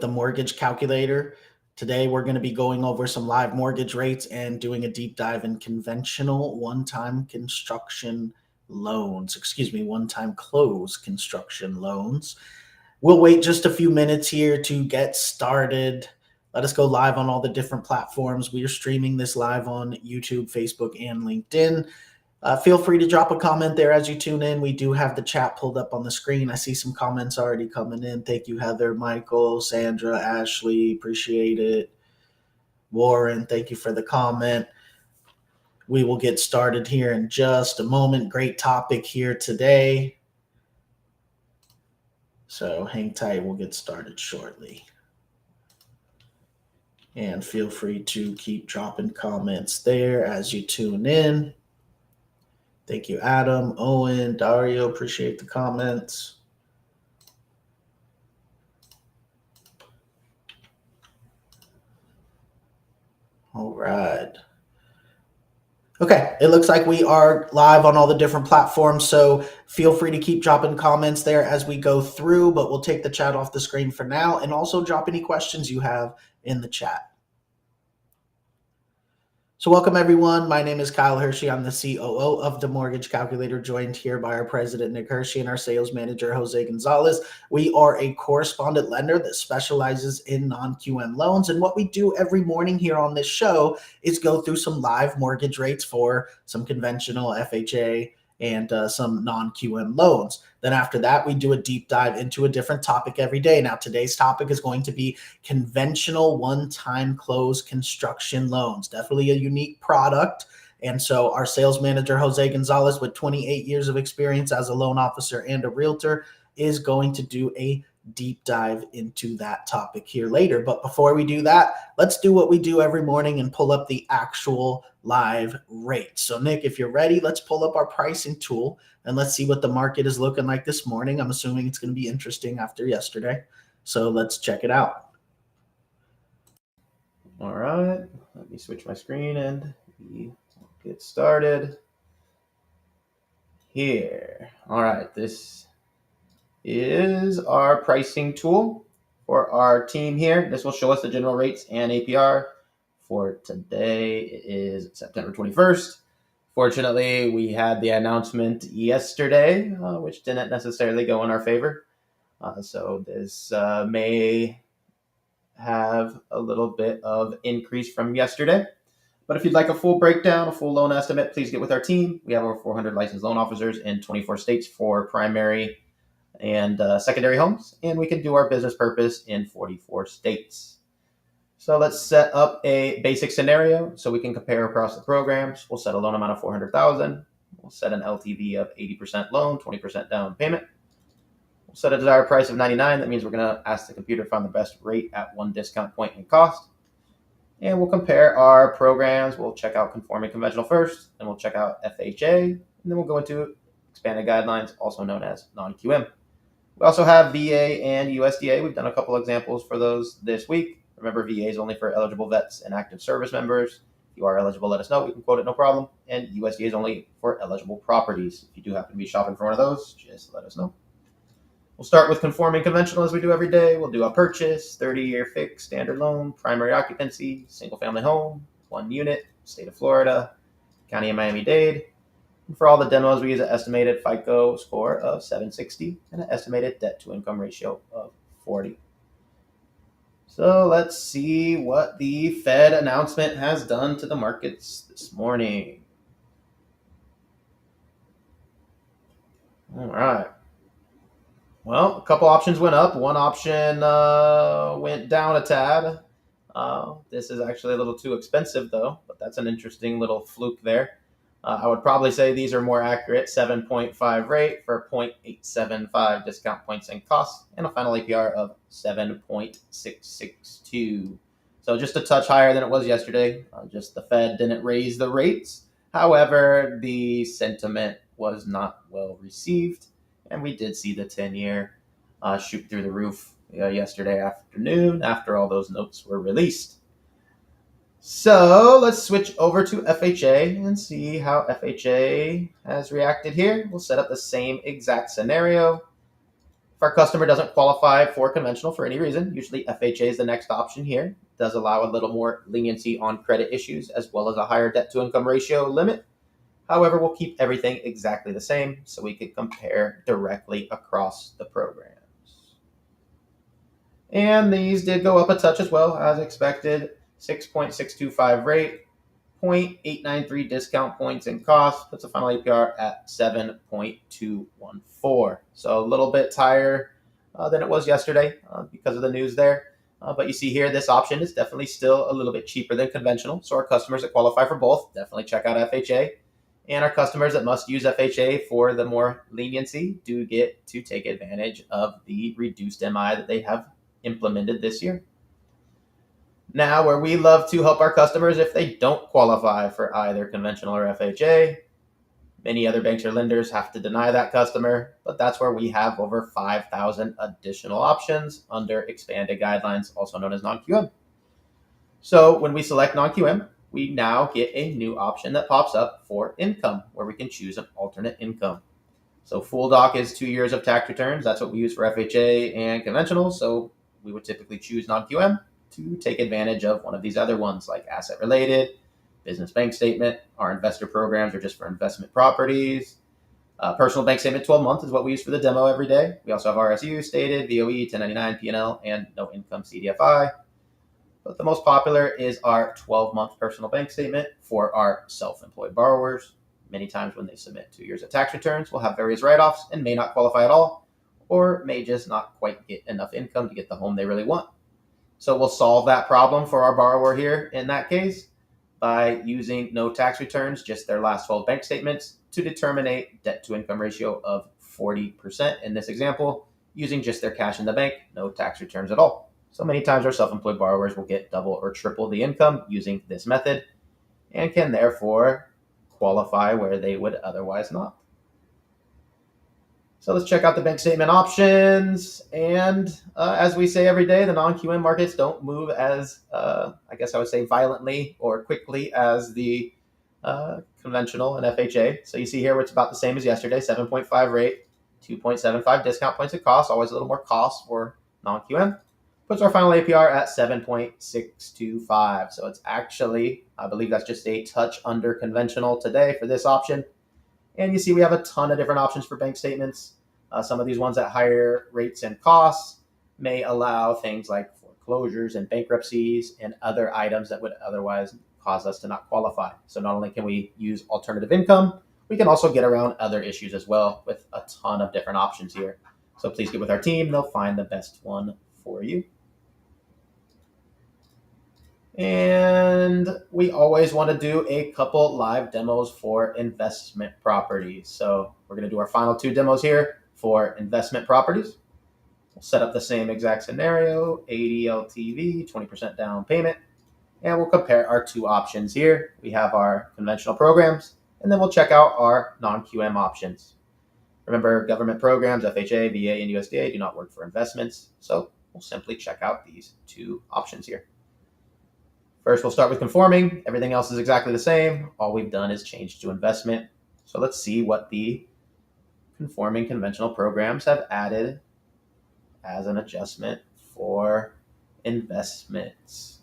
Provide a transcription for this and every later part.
The mortgage calculator. Today we're going to be going over some live mortgage rates and doing a deep dive in conventional one-time construction loans. One-time close construction loans. We'll wait just a few minutes here to get started. Let us go live on all the different platforms. We are streaming this live on YouTube, Facebook, and LinkedIn. Feel free to drop a comment there as you tune in. We do have the chat pulled up on the screen. I see some comments already coming in. Thank you, Heather, Michael, Sandra, Ashley. Appreciate it. Warren, thank you for the comment. We will get started here in just a moment. Great topic here today. So hang tight. We'll get started shortly. And feel free to keep dropping comments there as you tune in. Thank you, Adam, Owen, Dario. Appreciate the comments. All right. Okay, it looks like we are live on all the different platforms, so feel free to keep dropping comments there as we go through, but we'll take the chat off the screen for now, and also drop any questions you have in the chat. So welcome, everyone. My name is Kyle Hershey. I'm the COO of The Mortgage Calculator, joined here by our president, Nick Hershey, and our sales manager, Jose Gonzalez. We are a correspondent lender that specializes in non-QM loans. And what we do every morning here on this show is go through some live mortgage rates for some conventional FHA and some non-QM loans. Then after that, we do a deep dive into a different topic every day. Now, today's topic is going to be conventional one-time close construction loans. Definitely a unique product. And so our sales manager, Jose Gonzalez, with 28 years of experience as a loan officer and a realtor, is going to do a deep dive into that topic here later. But before we do that, let's do what we do every morning and pull up the actual live rates. So Nick, if you're ready, let's pull up our pricing tool and let's see what the market is looking like this morning. I'm assuming it's going to be interesting after yesterday. So let's check it out. All right, let me switch my screen and get started here. All right, this is our pricing tool for our team here. This will show us the general rates and APR for today. It is September 21st. Fortunately, we had the announcement yesterday, which didn't necessarily go in our favor. So this may have a little bit of increase from yesterday. But if you'd like a full breakdown, a full loan estimate, please get with our team. We have over 400 licensed loan officers in 24 states for primary and secondary homes, and we can do our business purpose in 44 states. So let's set up a basic scenario so we can compare across the programs. We'll set a loan amount of $400,000. We'll set an LTV of 80% loan, 20% down payment. We'll set a desired price of $99. That means we're going to ask the computer to find the best rate at one discount point in cost. And we'll compare our programs. We'll check out conforming conventional first, then we'll check out FHA, and then we'll go into expanded guidelines, also known as non-QM. We also have VA and USDA. We've done a couple examples for those this week. Remember, VA is only for eligible vets and active service members. If you are eligible, let us know. We can quote it, no problem. And USDA is only for eligible properties. If you do happen to be shopping for one of those, just let us know. We'll start with conforming conventional as we do every day. We'll do a purchase, 30-year fixed standard loan, primary occupancy, single-family home, 1 unit, state of Florida, county of Miami-Dade. And for all the demos, we use an estimated FICO score of 760 and an estimated debt-to-income ratio of 40. So let's see what the Fed announcement has done to the markets this morning. All right. Well, a couple options went up. One option went down a tad. This is actually a little too expensive, though, but that's an interesting little fluke there. I would probably say these are more accurate. 7.5 rate for 0.875 discount points and costs, and a final APR of 7.662. So just a touch higher than it was yesterday. Just the Fed didn't raise the rates. However, the sentiment was not well received, and we did see the 10-year shoot through the roof yesterday afternoon after all those notes were released. So let's switch over to FHA and see how FHA has reacted here. We'll set up the same exact scenario. If our customer doesn't qualify for conventional for any reason, usually FHA is the next option here. It does allow a little more leniency on credit issues as well as a higher debt to income ratio limit. However, we'll keep everything exactly the same so we can compare directly across the programs. And these did go up a touch as well, as expected. 6.625 rate, 0.893 discount points in cost, puts the final APR at 7.214. So a little bit higher than it was yesterday because of the news there. But you see here, this option is definitely still a little bit cheaper than conventional. So our customers that qualify for both, definitely check out FHA. And our customers that must use FHA for the more leniency do get to take advantage of the reduced MI that they have implemented this year. Now, where we love to help our customers if they don't qualify for either conventional or FHA, many other banks or lenders have to deny that customer, but that's where we have over 5,000 additional options under expanded guidelines, also known as non-QM. So when we select non-QM, we now get a new option that pops up for income, where we can choose an alternate income. So full doc is 2 years of tax returns. That's what we use for FHA and conventional. So we would typically choose non-QM to take advantage of one of these other ones like asset related, business bank statement. Our investor programs are just for investment properties. Personal bank statement 12 months is what we use for the demo every day. We also have RSU, stated, VOE, 1099, P&L, and no income CDFI. But the most popular is our 12-month personal bank statement for our self-employed borrowers. Many times when they submit 2 years of tax returns, we'll have various write-offs and may not qualify at all, or may just not quite get enough income to get the home they really want. So we'll solve that problem for our borrower here in that case by using no tax returns, just their last 12 bank statements, to determine a debt to income ratio of 40% in this example, using just their cash in the bank, no tax returns at all. So many times our self-employed borrowers will get double or triple the income using this method and can therefore qualify where they would otherwise not. So let's check out the bank statement options. And as we say every day, the non-QM markets don't move as, I guess I would say, violently or quickly as the conventional and FHA. So you see here, it's about the same as yesterday, 7.5 rate, 2.75 discount points of cost, always a little more cost for non-QM. Puts our final APR at 7.625. So it's actually, I believe that's just a touch under conventional today for this option. And you see we have a ton of different options for bank statements. Some of these ones at higher rates and costs may allow things like foreclosures and bankruptcies and other items that would otherwise cause us to not qualify. So not only can we use alternative income, we can also get around other issues as well with a ton of different options here. So please get with our team. They'll find the best one for you. And we always want to do a couple live demos for investment properties. So we're going to do our final 2 demos here for investment properties. We'll set up the same exact scenario, 80 LTV, 20% down payment. And we'll compare our 2 options here. We have our conventional programs, and then we'll check out our non-QM options. Remember, government programs, FHA, VA, and USDA do not work for investments. So we'll simply check out these 2 options here. First, we'll start with conforming. Everything else is exactly the same. All we've done is change to investment. So let's see what the conforming conventional programs have added as an adjustment for investments.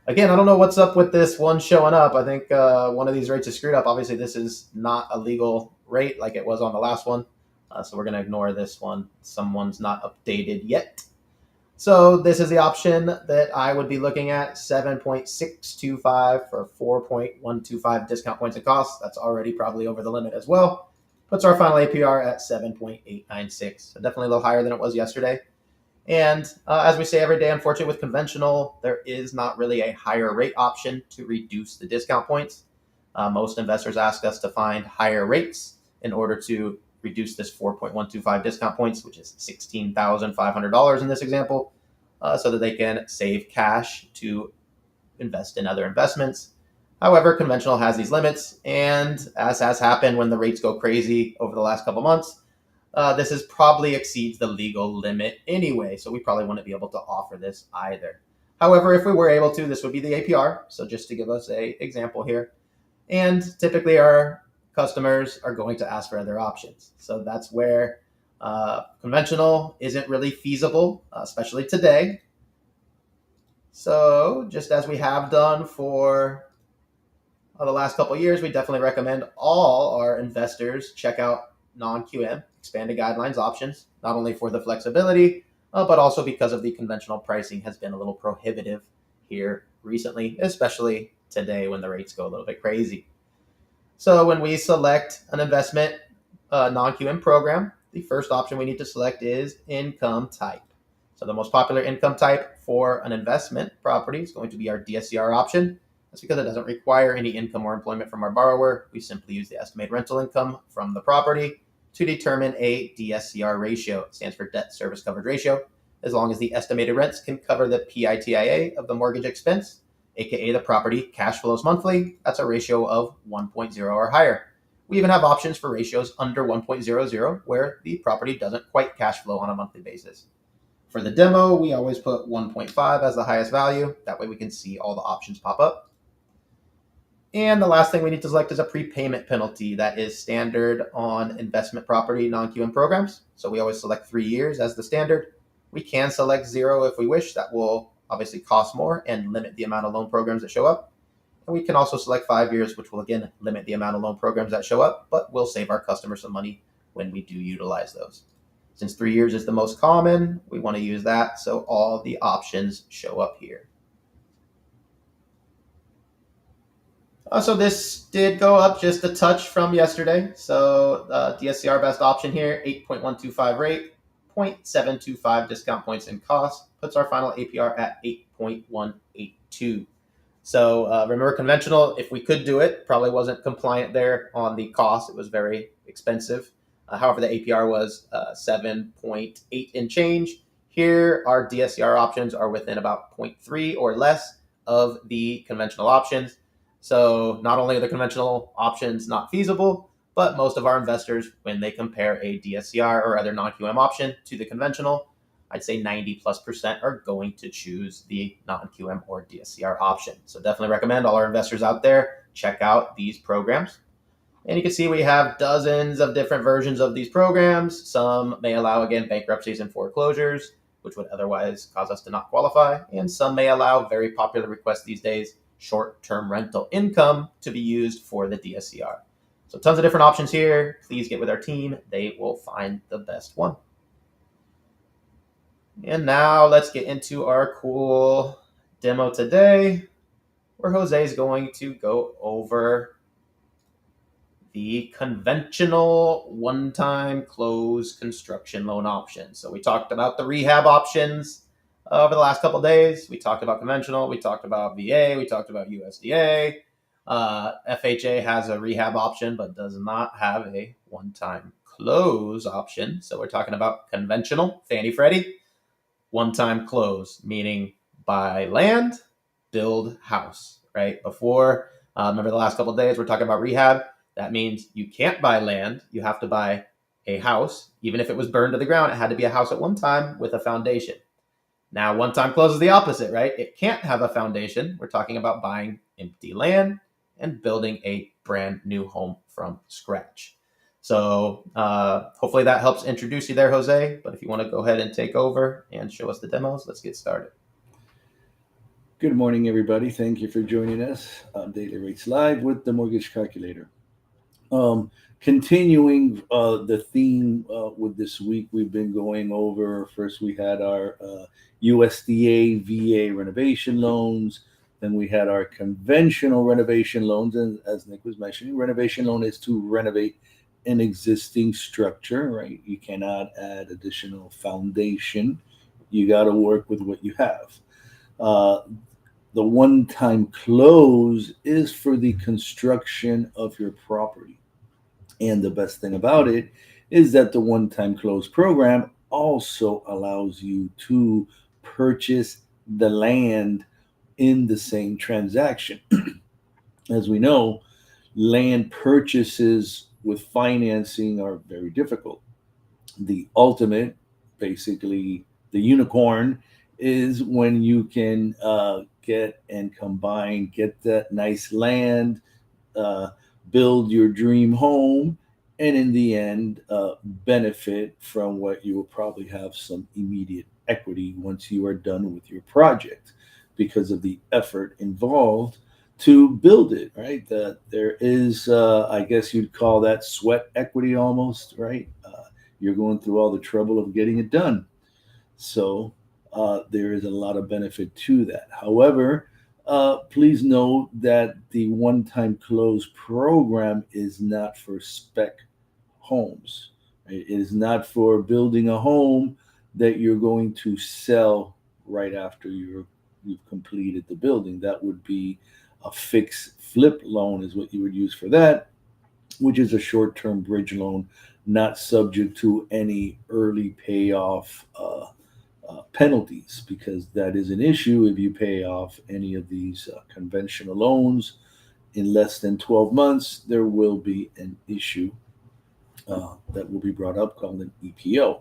Again, I don't know what's up with this one showing up. I think one of these rates is screwed up. Obviously, this is not a legal rate like it was on the last one. So we're going to ignore this one. Someone's not updated yet. So this is the option that I would be looking at, 7.625 for 4.125 discount points of cost. That's already probably over the limit as well. Puts our final APR at 7.896. So definitely a little higher than it was yesterday. And as we say every day, unfortunately, with conventional, there is not really a higher rate option to reduce the discount points. Most investors ask us to find higher rates in order to reduce this 4.125 discount points, which is $16,500 in this example, so that they can save cash to invest in other investments. However, conventional has these limits, and as has happened when the rates go crazy over the last couple months, this is probably exceeds the legal limit anyway, so we probably wouldn't be able to offer this either. However, if we were able to, this would be the APR, so just to give us an example here. And typically our customers are going to ask for other options. So that's where Conventional isn't really feasible, especially today. So, just as we have done for the last couple of years, we definitely recommend all our investors check out non-QM, expanded guidelines options, not only for the flexibility, but also because of the conventional pricing has been a little prohibitive here recently, especially today when the rates go a little bit crazy. So when we select an investment non-QM program, the first option we need to select is income type. So the most popular income type for an investment property is going to be our DSCR option. That's because it doesn't require any income or employment from our borrower. We simply use the estimated rental income from the property to determine a DSCR ratio. It stands for debt service coverage ratio. As long as the estimated rents can cover the PITIA of the mortgage expense, aka the property cash flows monthly, that's a ratio of 1.0 or higher. We even have options for ratios under 1.00 where the property doesn't quite cash flow on a monthly basis. For the demo, we always put 1.5 as the highest value. That way we can see all the options pop up. And the last thing we need to select is a prepayment penalty that is standard on investment property non-QM programs. So we always select 3 years as the standard. We can select 0 if we wish. That will obviously cost more and limit the amount of loan programs that show up. And we can also select 5 years, which will again limit the amount of loan programs that show up, but will save our customers some money when we do utilize those. Since 3 years is the most common, we want to use that so all the options show up here. So this did go up just a touch from yesterday. So DSCR best option here, 8.125 rate, 0.725 discount points in cost, puts our final APR at 8.182. So remember, conventional, if we could do it, probably wasn't compliant there on the cost. It was very expensive. However, the APR was 7.8 and change. Here, our DSCR options are within about 0.3 or less of the conventional options. So not only are the conventional options not feasible, but most of our investors, when they compare a DSCR or other non-QM option to the conventional, I'd say 90+% are going to choose the non-QM or DSCR option. So definitely recommend all our investors out there check out these programs. And you can see we have dozens of different versions of these programs. Some may allow, again, bankruptcies and foreclosures, which would otherwise cause us to not qualify. And some may allow, very popular request these days, short-term rental income to be used for the DSCR. So tons of different options here. Please get with our team. They will find the best one. And now let's get into our cool demo today, where Jose is going to go over the conventional one-time close construction loan option. So we talked about the rehab options over the last couple of days. We talked about conventional. We talked about VA. We talked about USDA. FHA has a rehab option, but does not have a one-time close option. So we're talking about conventional, Fannie Freddie, one-time close, meaning buy land, build house, right? Before, remember the last couple of days, we're talking about rehab. That means you can't buy land. You have to buy a house. Even if it was burned to the ground, it had to be a house at one time with a foundation. Now, one-time close is the opposite, right? It can't have a foundation. We're talking about buying empty land and building a brand new home from scratch. So hopefully that helps introduce you there, Jose. But if you want to go ahead and take over and show us the demos, let's get started. Good morning, everybody. Thank you for joining us on Daily Rates Live with the Mortgage Calculator. Continuing the theme with this week, we've been going over, first we had our USDA VA renovation loans, then we had our conventional renovation loans, and as Nick was mentioning, renovation loan is to renovate an existing structure, right? You cannot add additional foundation. You got to work with what you have. The one-time close is for the construction of your property. And the best thing about it is that the one-time close program also allows you to purchase the land in the same transaction. As we know, land purchases with financing are very difficult. The ultimate, basically, the unicorn is when you can get and combine, get that nice land, build your dream home, and in the end, benefit from what you will probably have some immediate equity once you are done with your project because of the effort involved to build it, right? That there is, I guess you'd call that sweat equity almost, right? You're going through all the trouble of getting it done. So there is a lot of benefit to that. However, please note that the one time close program is not for spec homes. Right? It is not for building a home that you're going to sell right after you've completed the building. That would be a fixed flip loan, is what you would use for that, which is a short term bridge loan, not subject to any early payoff penalties, because that is an issue if you pay off any of these conventional loans in less than 12 months. There will be an issue that will be brought up called an EPO.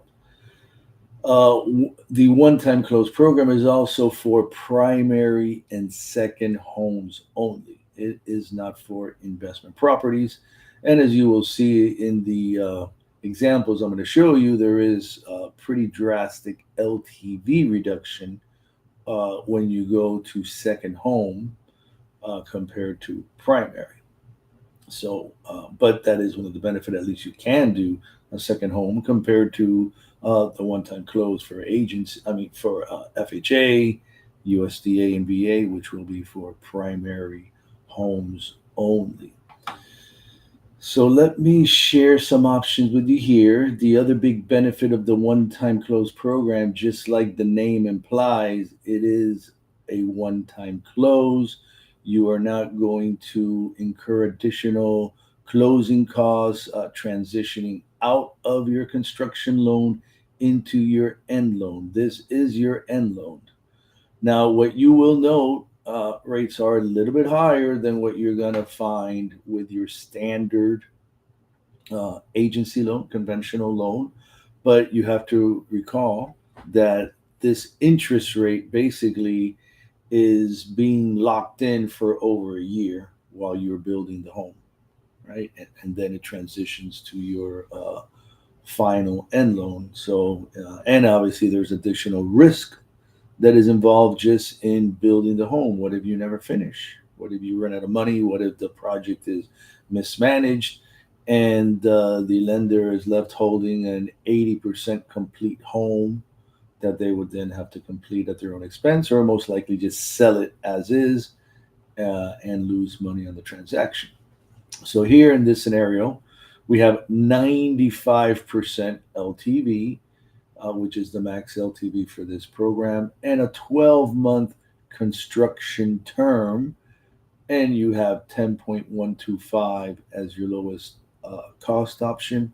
The one time close program is also for primary and second homes only. It is not for investment properties. And as you will see in the examples I'm going to show you, there is a pretty drastic LTV reduction when you go to second home compared to primary. So, but that is one of the benefit. At least you can do a second home compared to the one-time close for agents. I mean, for FHA, USDA, and VA, which will be for primary homes only. So let me share some options with you here. The other big benefit of the one-time close program, just like the name implies, it is a one-time close. You are not going to incur additional closing costs transitioning out of your construction loan into your end loan. This is your end loan. Now, what you will note, rates are a little bit higher than what you're going to find with your standard agency loan, conventional loan. But you have to recall that this interest rate basically is being locked in for over a year while you're building the home, right? And then it transitions to your final end loan. So, and obviously there's additional risk that is involved just in building the home. What if you never finish? What if you run out of money? What if the project is mismanaged and the lender is left holding an 80% complete home that they would then have to complete at their own expense, or most likely just sell it as is and lose money on the transaction? So, here in this scenario, we have 95% LTV, which is the max LTV for this program, and a 12-month construction term. And you have 10.125 as your lowest cost option,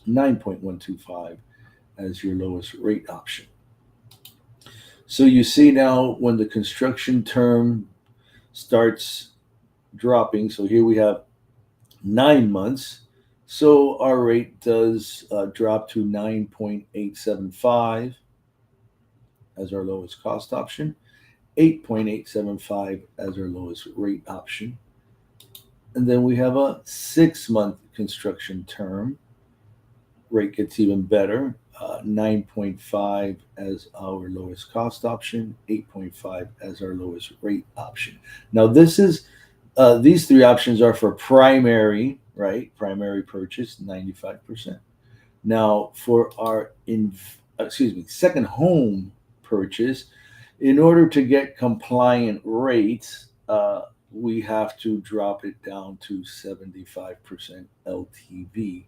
9.125 as your lowest rate option. So you see now when the construction term starts dropping, so here we have 9 months. So our rate does drop to 9.875 as our lowest cost option, 8.875 as our lowest rate option. And then we have a 6 month construction term. Rate gets even better, 9.5 as our lowest cost option, 8.5 as our lowest rate option. Now, these three options are for primary, right? Primary purchase, 95%. Now, for our second home purchase, in order to get compliant rates, we have to drop it down to 75% LTV.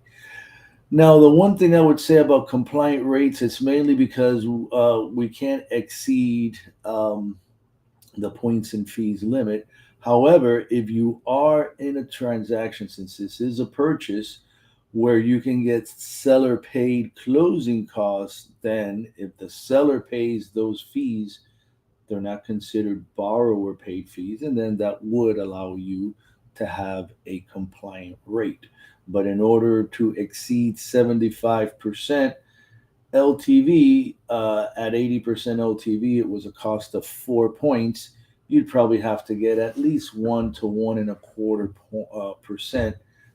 Now, the one thing I would say about compliant rates, it's mainly because we can't exceed the points and fees limit. However, if you are in a transaction, since this is a purchase where you can get seller paid closing costs, then if the seller pays those fees, they're not considered borrower paid fees, and then that would allow you to have a compliant rate. But in order to exceed 75% LTV, at 80% LTV, it was a cost of 4 points. You'd probably have to get at least 1 to 1.25%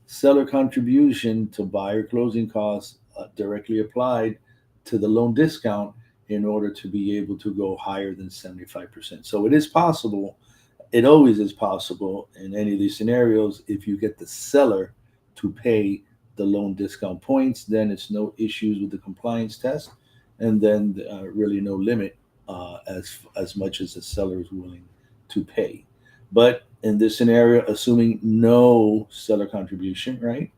seller contribution to buyer closing costs directly applied to the loan discount in order to be able to go higher than 75%. So it is possible, it always is possible in any of these scenarios. If you get the seller to pay the loan discount points, then it's no issues with the compliance test, and then really no limit as much as the seller is willing to pay. But in this scenario, assuming no seller contribution, right?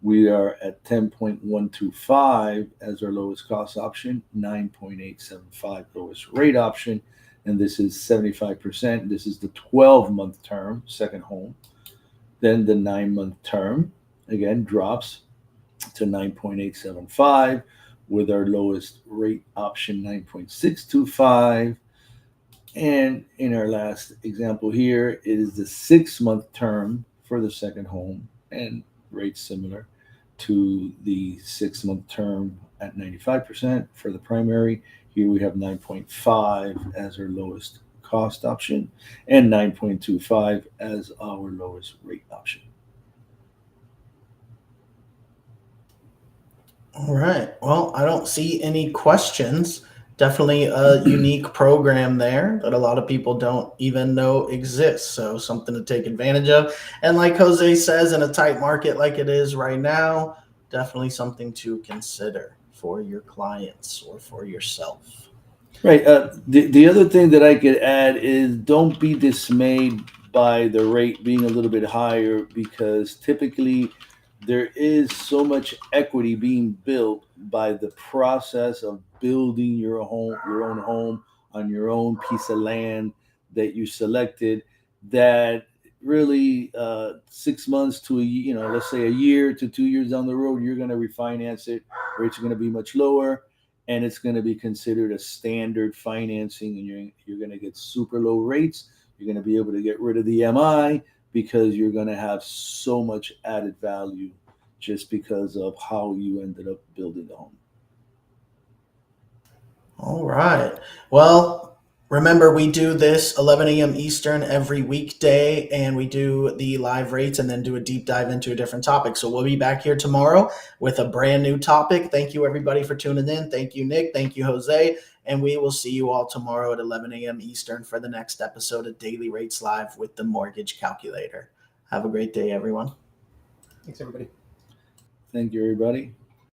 We are at 10.125 as our lowest cost option, 9.875 lowest rate option, and this is 75%. This is the 12-month term, second home. Then the 9-month term, again, drops to 9.875 with our lowest rate option, 9.625. And in our last example here, it is the 6-month term for the second home, and rates similar to the 6-month term at 95% for the primary. Here we have 9.5 as our lowest cost option and 9.25 as our lowest rate option. All right. Well, I don't see any questions. Definitely a unique program there that a lot of people don't even know exists. So, something to take advantage of. And, like Jose says, in a tight market like it is right now, definitely something to consider for your clients or for yourself. Right. The other thing that I could add is don't be dismayed by the rate being a little bit higher, because typically there is so much equity being built by the process of building your own home on your own piece of land that you selected, that really 6 months to let's say a year to 2 years down the road, you're going to refinance it. Rates are going to be much lower, and it's going to be considered a standard financing, and you're going to get super low rates. You're going to be able to get rid of the MI because you're going to have so much added value just because of how you ended up building the home. All right. Well, remember, we do this 11 a.m. Eastern every weekday, and we do the live rates and then do a deep dive into a different topic. So we'll be back here tomorrow with a brand new topic. Thank you, everybody, for tuning in. Thank you, Nick. Thank you, Jose. And we will see you all tomorrow at 11 a.m. Eastern for the next episode of Daily Rates Live with the Mortgage Calculator. Have a great day, everyone. Thanks, everybody. Thank you, everybody.